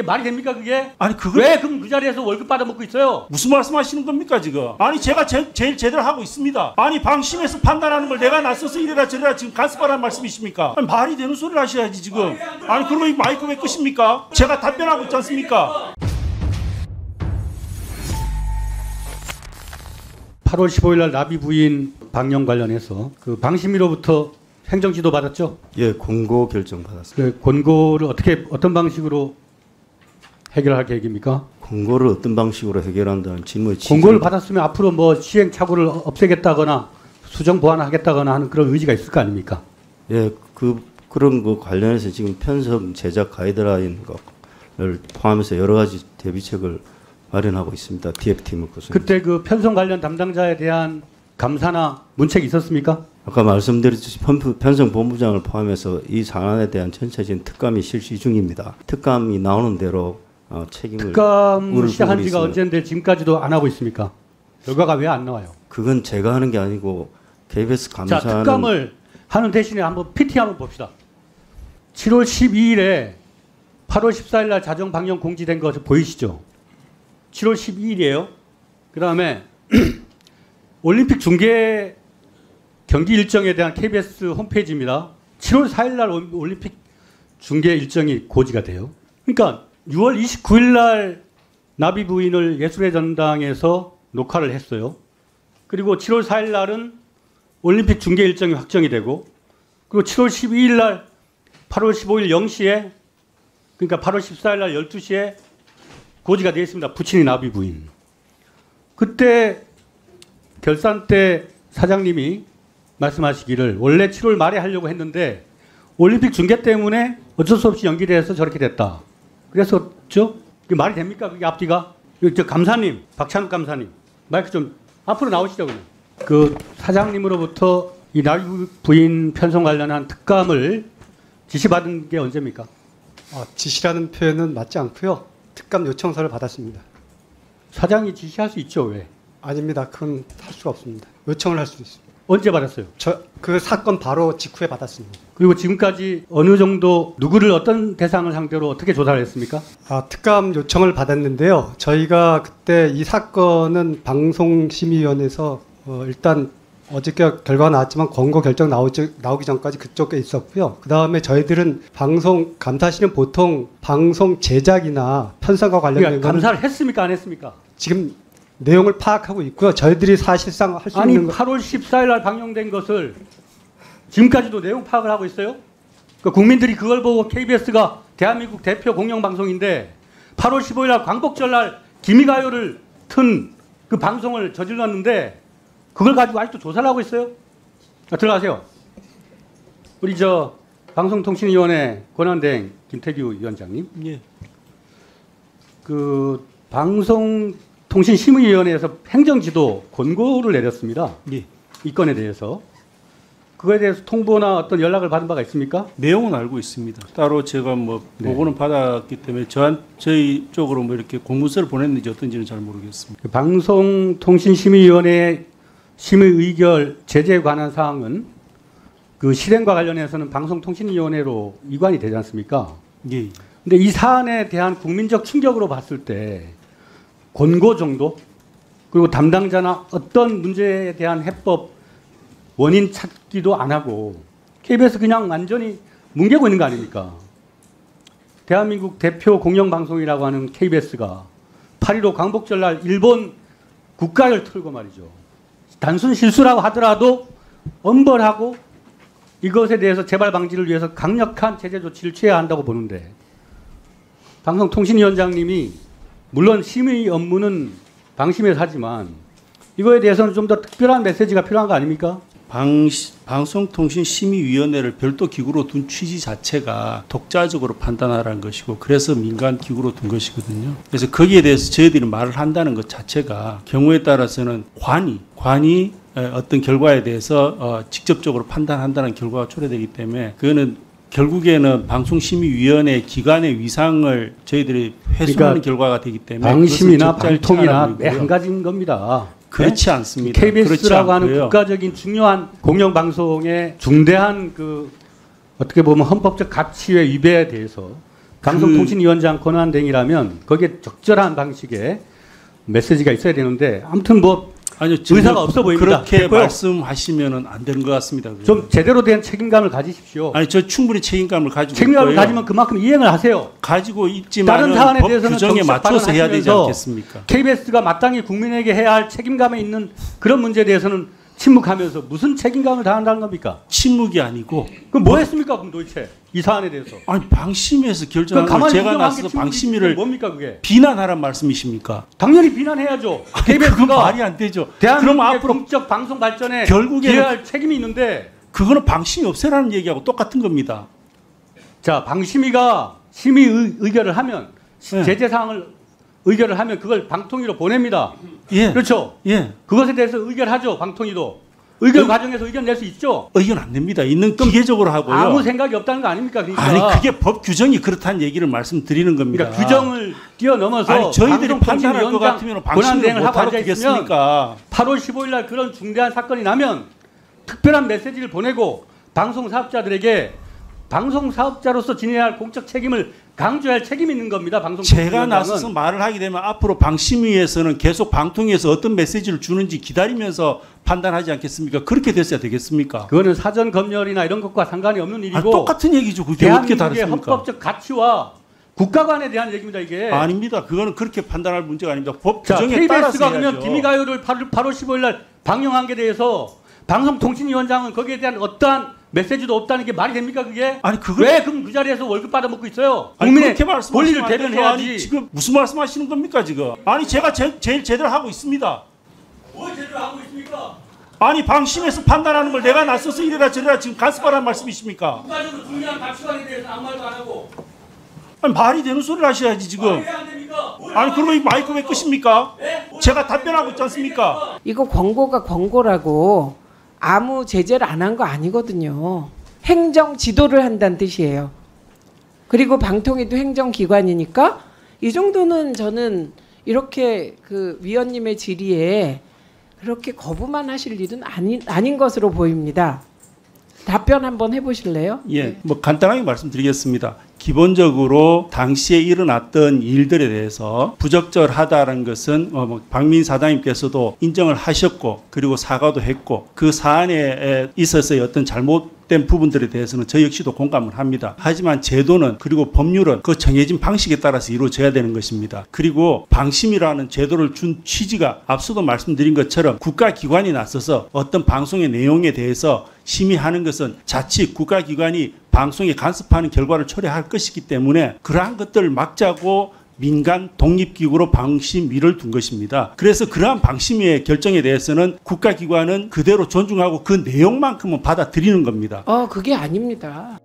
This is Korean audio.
이게 말이 됩니까 그게? 아니 그걸 왜 그럼 그 자리에서 월급 받아먹고 있어요? 무슨 말씀하시는 겁니까 지금? 아니 제가 제일 제대로 하고 있습니다. 아니 방심해서 판단하는 걸 내가 나서서 이래라 저래라 지금 간섭하라는 말씀이십니까? 아니, 말이 되는 소리를 하셔야지 지금. 아니 그러면 이 마이크 왜 끄십니까? 제가 답변하고 있지 않습니까? 8월 15일 날 나비 부인 방영 관련해서 그 방심위로부터 행정지도 받았죠? 예, 권고 결정 받았습니다. 그 권고를 어떤 방식으로 해결할 계획입니까? 권고를 어떤 방식으로 해결한다는 질문의 권고를 받았으면 앞으로 뭐 시행착오를 없애겠다거나 수정 보완하겠다거나 하는 그런 의지가 있을 거 아닙니까? 예, 그런 거 관련해서 지금 편성 제작 가이드라인을 포함해서 여러 가지 대비책을 마련하고 있습니다. DF팀을 구성. 그때 그 편성 관련 담당자에 대한 감사나 문책이 있었습니까? 아까 말씀드렸듯이 편성 본부장을 포함해서 이 사안에 대한 전체적인 특감이 실시 중입니다. 특감이 나오는 대로 책임을 특감 시작한 지가 언제인데 지금까지도 안 하고 있습니까? 결과가 왜 안 나와요? 그건 제가 하는 게 아니고 KBS 감사는. 자, 특감을 하는 대신에 한번 PT 한번 봅시다. 7월 12일에 8월 14일 날 자정 방영 공지된 거 보이시죠? 7월 12일이에요. 그 다음에 올림픽 중계 경기 일정에 대한 KBS 홈페이지입니다. 7월 4일 날 올림픽 중계 일정이 고지가 돼요. 그러니까 6월 29일 날 나비 부인을 예술의 전당에서 녹화를 했어요. 그리고 7월 4일 날은 올림픽 중계 일정이 확정이 되고, 그리고 7월 12일 날 8월 15일 0시에, 그러니까 8월 14일 날 12시에 고지가 되어 있습니다. 부친이 나비 부인. 그때 결산 때 사장님이 말씀하시기를 원래 7월 말에 하려고 했는데 올림픽 중계 때문에 어쩔 수 없이 연기돼서 저렇게 됐다. 그래서 그게 말이 됩니까? 그게 앞뒤가? 저 감사님, 박찬욱 감사님, 마이크 좀 앞으로 나오시죠. 그냥. 그 사장님으로부터 이 나비 부인 편성 관련한 특감을 지시받은 게 언제입니까? 지시라는 표현은 맞지 않고요. 특감 요청서를 받았습니다. 사장이 지시할 수 있죠. 왜? 아닙니다. 그건 할 수가 없습니다. 요청을 할 수 있습니다. 언제 받았어요? 그 사건 바로 직후에 받았습니다. 그리고 지금까지 어느 정도 누구를 어떤 대상을 상대로 어떻게 조사를 했습니까? 특감 요청을 받았는데요. 저희가 그때 이 사건은 방송심의위원회에서 일단 어저께 결과가 나왔지만 권고 결정 나오기 전까지 그쪽에 있었고요. 그 다음에 저희들은 방송 감사실은 보통 방송 제작이나 편성과 관련된 감사를 했습니까? 안 했습니까? 지금 내용을 파악하고 있고요. 저희들이 사실상 할 수 있는 8월 14일 날 방영된 것을 지금까지도 내용 파악을 하고 있어요? 그러니까 국민들이 그걸 보고 KBS가 대한민국 대표 공영방송인데 8월 15일 날 광복절 날 기미가요를 튼 그 방송을 저질렀는데 그걸 가지고 아직도 조사를 하고 있어요? 들어가세요. 우리 방송통신위원회 권한대행 김태규 위원장님. 예. 그 방송통신심의위원회에서 행정지도 권고를 내렸습니다. 예. 이 건에 대해서. 그거에 대해서 통보나 어떤 연락을 받은 바가 있습니까? 내용은 알고 있습니다. 따로 제가 보고는 받았기 때문에 저희 쪽으로 이렇게 공문서를 보냈는지 어떤지는 잘 모르겠습니다. 방송통신심의위원회 심의 의결 제재에 관한 사항은 그 실행과 관련해서는 방송통신위원회로 이관이 되지 않습니까? 예. 근데 이 사안에 대한 국민적 충격으로 봤을 때 권고 정도, 그리고 담당자나 어떤 문제에 대한 해법 원인 찾기도 안 하고 KBS 그냥 완전히 뭉개고 있는 거 아닙니까? 대한민국 대표 공영방송이라고 하는 KBS가 8.15 광복절날 일본 국가를 틀고 말이죠. 단순 실수라고 하더라도 엄벌하고 이것에 대해서 재발 방지를 위해서 강력한 제재 조치를 취해야 한다고 보는데, 방송통신위원장님이 물론 심의 업무는 방심에서 하지만 이거에 대해서는 좀 더 특별한 메시지가 필요한 거 아닙니까? 방송통신심의위원회를 별도 기구로 둔 취지 자체가 독자적으로 판단하라는 것이고, 그래서 민간 기구로 둔 것이거든요. 그래서 거기에 대해서 저희들이 말을 한다는 것 자체가 경우에 따라서는 관이 어떤 결과에 대해서 직접적으로 판단한다는 결과가 초래되기 때문에, 그거는 결국에는 방송심의위원회 기관의 위상을 저희들이 훼손하는 결과가 되기 때문에, 방심이나 방통이나 한 가지인 겁니다. 그렇지 않습니다. KBS라고 하는 국가적인 중요한 공영방송의 중대한 어떻게 보면 헌법적 가치의 위배에 대해서 방송통신위원장 권한대행이라면 거기에 적절한 방식의 메시지가 있어야 되는데 아무튼 뭐 아니요, 의사가 없어 보입니다. 그렇게 됐고요. 말씀하시면은 안 되는 것 같습니다. 좀 제대로 된 책임감을 가지십시오. 아니 저 충분히 책임감을 가지고 책임감을 있고요. 가지면 그만큼 이행을 하세요. 가지고 있지만 다른 사안에 법 대해서는 규정에 정치적 맞춰서 해야 되지 발언하시면서 않겠습니까? KBS가 마땅히 국민에게 해야 할 책임감에 있는 그런 문제에 대해서는 침묵하면서 무슨 책임감을 다한다는 겁니까? 침묵이 아니고 그럼 뭐 했습니까? 그럼 도대체 이 사안에 대해서. 아니 방심위에서 그럼 결정한 걸 가만히 제가 구경한 게 나서서 침묵이지. 방심위를 뭡니까 그게? 비난하란 말씀이십니까? 당연히 비난해야죠. 그건 KBS가 말이 안 되죠. 그럼 대한민국의 앞으로 공적 방송 발전에 결국에는- 기여할 책임이 있는데 그거는 방심이 없애라는 얘기하고 똑같은 겁니다. 자 방심위가 심의 의결을 하면 네. 제재 사항을 의결을 하면 그걸 방통위로 보냅니다. 예, 그렇죠. 예. 그것에 대해서 의결하죠. 방통위도 의결 과정에서 의견 낼 수 있죠. 의견 안 냅니다. 있는 기계적으로 하고요. 아무 생각이 없다는 거 아닙니까? 그러니까. 아니 그게 법 규정이 그렇다는 얘기를 말씀드리는 겁니다. 그러니까 규정을 뛰어넘어서 아니 저희들이 판단할 것 방송통신위원장 같으면 방심을 권한대행을 하고 못하러 앉아 있으면 되겠습니까? 8월 15일 날 그런 중대한 사건이 나면 특별한 메시지를 보내고 방송 사업자들에게 방송 사업자로서 지내야 할 공적 책임을 강조할 책임이 있는 겁니다. 방송 제가 나서서 말을 하게 되면 앞으로 방심위에서는 계속 방통위에서 어떤 메시지를 주는지 기다리면서 판단하지 않겠습니까? 그렇게 됐어야 되겠습니까? 그거는 사전 검열이나 이런 것과 상관이 없는 일이고 아니, 똑같은 얘기죠. 그게 어떻게 대한민국의 다릅니까? 헌법적 가치와 국가관에 대한 얘기입니다. 이게. 아닙니다. 그거는 그렇게 판단할 문제가 아닙니다. 법 자, 규정에 따라서 KBS가 그러면 해야죠. 기미가요를 8월 15일 날 방영한 게 대해서 방송통신위원장은 거기에 대한 어떠한 메시지도 없다는 게 말이 됩니까 그게? 아니 그걸 왜 그럼 그 자리에서 월급 받아먹고 있어요? 아니, 국민의 그렇게 말씀하시면 권리를 안 되죠. 대변해야지. 아니, 지금 무슨 말씀하시는 겁니까 지금? 아니 제가 제일 제대로 하고 있습니다. 뭘 제대로 하고 있습니까? 아니 방심해서 판단하는 걸 내가 나서서 이래라 저래라 지금 간섭하라는 말씀이십니까? 국가적으로 중요한 가치관에 대해서 아무 말도 안 하고 아니 말이 되는 소리를 하셔야지 지금. 왜 안 됩니까? 아니 그러면 이 마이크 왜 끄십니까? 네? 제가 답변하고 있지 않습니까? 이거 권고가 권고라고 아무 제재를 안 한 거 아니거든요. 행정 지도를 한다는 뜻이에요. 그리고 방통위도 행정기관이니까 이 정도는 저는 이렇게 그 위원님의 질의에 그렇게 거부만 하실 일은 아닌 것으로 보입니다. 답변 한번 해보실래요? 예, 뭐 간단하게 말씀드리겠습니다. 기본적으로 당시에 일어났던 일들에 대해서 부적절하다는 것은 박민 사장님께서도 인정을 하셨고 그리고 사과도 했고 그 사안에 있어서의 어떤 잘못된 부분들에 대해서는 저 역시도 공감을 합니다. 하지만 제도는 그리고 법률은 그 정해진 방식에 따라서 이루어져야 되는 것입니다. 그리고 방심이라는 제도를 준 취지가 앞서도 말씀드린 것처럼 국가기관이 나서서 어떤 방송의 내용에 대해서 심의하는 것은 자칫 국가기관이 방송에 간섭하는 결과를 초래할 것이기 때문에 그러한 것들을 막자고 민간 독립기구로 방심위를 둔 것입니다. 그래서 그러한 방심위의 결정에 대해서는 국가기관은 그대로 존중하고 그 내용만큼은 받아들이는 겁니다. 그게 아닙니다.